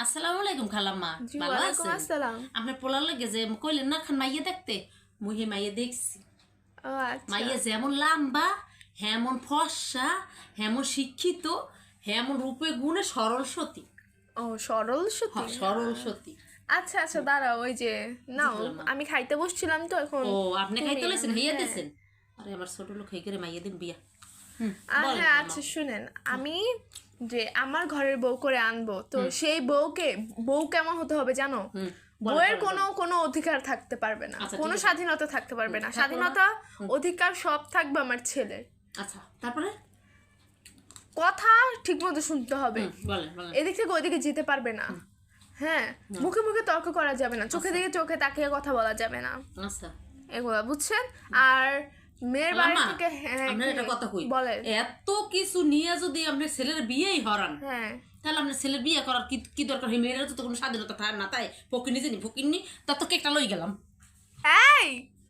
আসসালামু আলাইকুম খালাম্মা, জি ভালো ওয়ালাইকুম আছেন? আসসালাম। আপনার পোলার লাগে যে কইলেন না খান মাইয়ে দেখতে, মুই মাইয়ে দেখছি। ও আচ্ছা। মাইয়ে যেমন লাম্বা, হেমন ফর্সা, হেমন শিক্ষিত, হেমন রূপে গুণে সরল সতী। ও সরল সতী। সরল সতী। আচ্ছা আচ্ছা দাঁড়াও, ওই যে নাও খালাম্মা। আমি খাইতে বসছিলাম তো এখন। ও আপনি তুমি খাইতে লইছেন, হইয়া হ্যাঁ। দিয়েছেন? আরে আমার ছোট লোক হই করে মাইয়ে দিন বিয়া। বলেন হ্যাঁ খালাম্মা। আচ্ছা শুনেন, আমি যে আমার ঘরের বউ করে আনবো তো সেই বউ কেমন হতে হবে জানো? বলেন, বউয়ের বলেন, কোনো অধিকার থাকতে পারবে না, আচ্ছা, কোনো ঠিক আছে। স্বাধীনতা থাকতে পারবে না। তারপর স্বাধীনতা অধিকার সব থাকবে আমার ছেলের। আচ্ছা, তারপরে কথা ঠিক মতো শুনতে হবে, বলেন বলেন। এদিক থেকে ওইদিকে যেতে পারবে না। হ্যাঁ, মুখে মুখে তর্ক করা যাবে না, চোখে দিকে চোখে তাকিয়ে কথা বলা যাবে না, আচ্ছা এগুলা বুঝছেন? আর মেয়ের বাড়ি খালাম্মা, থেকে হ্যাঁ আপনার একটা কথা কই, বলেন। এত কিছু নিয়ে যদি আপনার ছেলের বিয়েই হরান, হ্যাঁ তাহলে আপনার ছেলের বিয়ে করার কি কি দরকার? মেয়েরা তো কোনো স্বাধীনতা থাকে না, তাই ফকির নিজে নি ফকির নি, তার তো কেকটা লই গেলাম। এই